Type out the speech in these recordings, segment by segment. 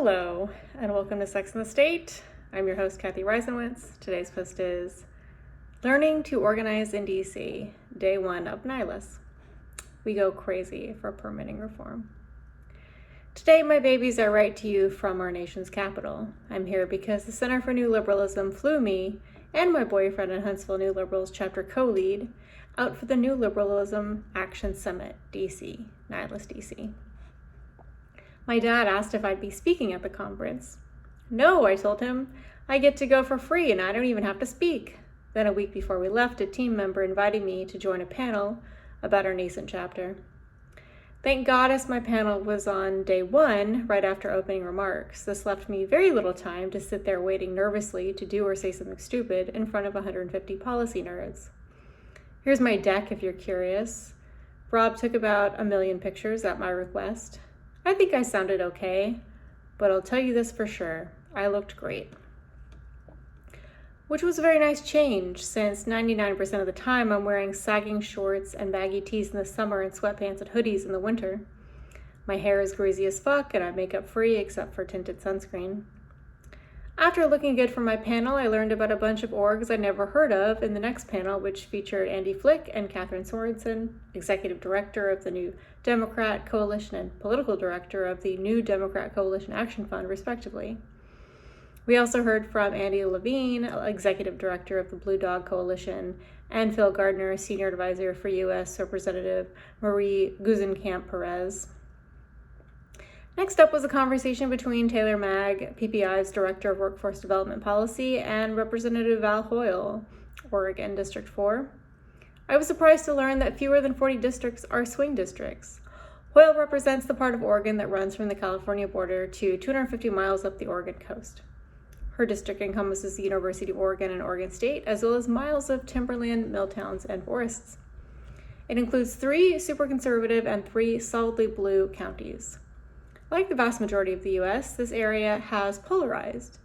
Hello, and welcome to Sex and the State. I'm your host, Kathy Reisenwitz. Today's post is Learning to Organize in DC, Day 1 of NLAS. We go crazy for permitting reform. Today, my babies, I write to you from our nation's capital. I'm here because the Center for New Liberalism flew me and my boyfriend and Huntsville New Liberals chapter co-lead out for the New Liberalism Action Summit, DC, NLAS DC. My dad asked if I'd be speaking at the conference. No, I told him. I get to go for free and I don't even have to speak. Then a week before we left, a team member invited me to join a panel about our nascent chapter. Thank goddess my panel was on day 1, right after opening remarks. This left me very little time to sit there waiting nervously to do or say something stupid in front of 150 policy nerds. Here's my deck if you're curious. Rob took about 1 million pictures at my request. I think I sounded okay, but I'll tell you this for sure, I looked great. Which was a very nice change, since 99% of the time I'm wearing sagging shorts and baggy tees in the summer and sweatpants and hoodies in the winter. My hair is greasy as fuck and I'm makeup free except for tinted sunscreen. After looking good for my panel, I learned about a bunch of orgs I'd never heard of in the next panel, which featured Andy Flick and Catherine Sorensen, Executive Director of the New Democrat Coalition and Political Director of the New Democrat Coalition Action Fund, respectively. We also heard from Andy Levine, Executive Director of the Blue Dog Coalition, and Phil Gardner, Senior Advisor for U.S. Representative Marie Gluesenkamp-Perez. Next up was a conversation between Taylor Magg, PPI's Director of Workforce Development Policy, and Representative Val Hoyle, Oregon District 4. I was surprised to learn that fewer than 40 districts are swing districts. Hoyle represents the part of Oregon that runs from the California border to 250 miles up the Oregon coast. Her district encompasses the University of Oregon and Oregon State, as well as miles of timberland, mill towns, and forests. It includes 3 super conservative and 3 solidly blue counties. Like the vast majority of the U.S., this area has polarized.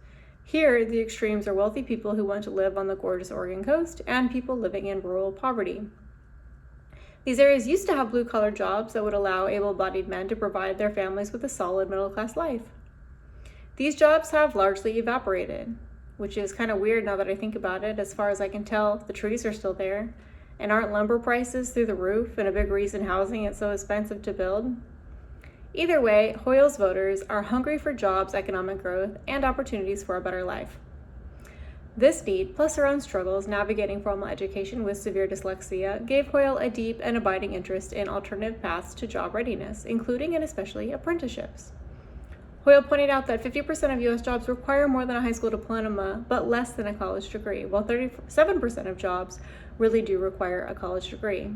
Here, the extremes are wealthy people who want to live on the gorgeous Oregon coast and people living in rural poverty. These areas used to have blue-collar jobs that would allow able-bodied men to provide their families with a solid middle-class life. These jobs have largely evaporated, which is kind of weird now that I think about it. As far as I can tell, the trees are still there, and aren't lumber prices through the roof and a big reason housing is so expensive to build? Either way, Hoyle's voters are hungry for jobs, economic growth, and opportunities for a better life. This need, plus her own struggles navigating formal education with severe dyslexia, gave Hoyle a deep and abiding interest in alternative paths to job readiness, including and especially apprenticeships. Hoyle pointed out that 50% of U.S. jobs require more than a high school diploma, but less than a college degree, while 37% of jobs really do require a college degree.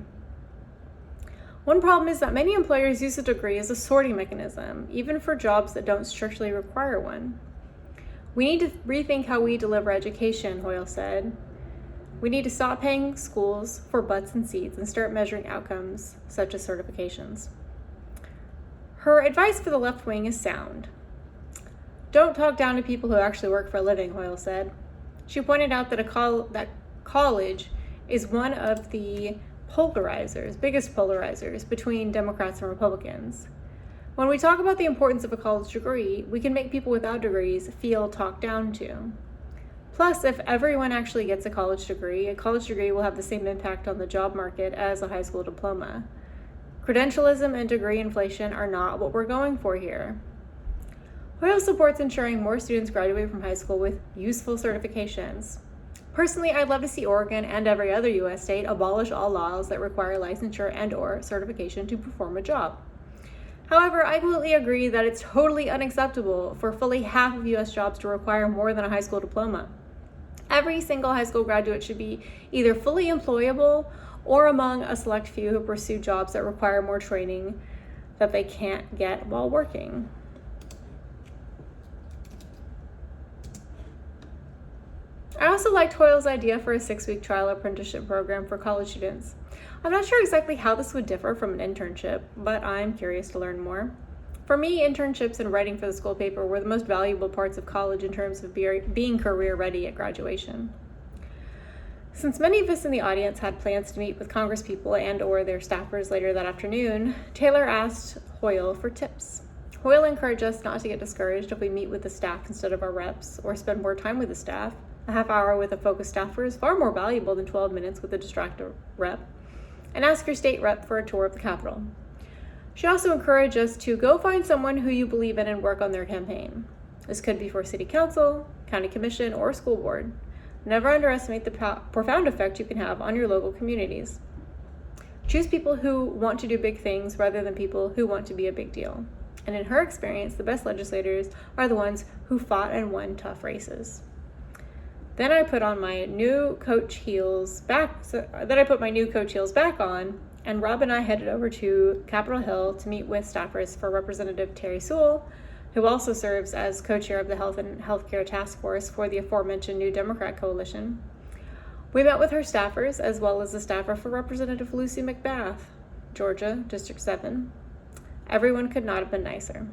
One problem is that many employers use a degree as a sorting mechanism, even for jobs that don't strictly require one. We need to rethink how we deliver education, Hoyle said. We need to stop paying schools for butts and seats and start measuring outcomes, such as certifications. Her advice for the left wing is sound. Don't talk down to people who actually work for a living, Hoyle said. She pointed out that college is one of the biggest polarizers between Democrats and Republicans. When we talk about the importance of a college degree, we can make people without degrees feel talked down to. Plus, if everyone actually gets a college degree will have the same impact on the job market as a high school diploma. Credentialism and degree inflation are not what we're going for here. Hoyle supports ensuring more students graduate from high school with useful certifications. Personally, I'd love to see Oregon and every other U.S. state abolish all laws that require licensure and/or certification to perform a job. However, I completely agree that it's totally unacceptable for fully half of U.S. jobs to require more than a high school diploma. Every single high school graduate should be either fully employable or among a select few who pursue jobs that require more training that they can't get while working. I also liked Hoyle's idea for a 6-week trial apprenticeship program for college students. I'm not sure exactly how this would differ from an internship, but I'm curious to learn more. For me, internships and writing for the school paper were the most valuable parts of college in terms of being career ready at graduation. Since many of us in the audience had plans to meet with congresspeople and/or their staffers later that afternoon, Taylor asked Hoyle for tips. Hoyle encouraged us not to get discouraged if we meet with the staff instead of our reps or spend more time with the staff. A half hour with a focused staffer is far more valuable than 12 minutes with a distracted rep. And ask your state rep for a tour of the Capitol. She also encouraged us to go find someone who you believe in and work on their campaign. This could be for city council, county commission, or school board. Never underestimate the profound effect you can have on your local communities. Choose people who want to do big things rather than people who want to be a big deal. And in her experience, the best legislators are the ones who fought and won tough races. Then I put my new coach heels back on, and Rob and I headed over to Capitol Hill to meet with staffers for Representative Terry Sewell, who also serves as co-chair of the Health and Healthcare Task Force for the aforementioned New Democrat Coalition. We met with her staffers, as well as the staffer for Representative Lucy McBath, Georgia, District 7. Everyone could not have been nicer.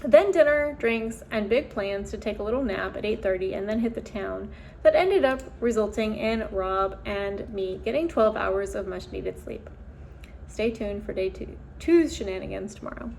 Then dinner, drinks, and big plans to take a little nap at 8:30 and then hit the town that ended up resulting in Rob and me getting 12 hours of much-needed sleep. Stay tuned for day two's shenanigans tomorrow.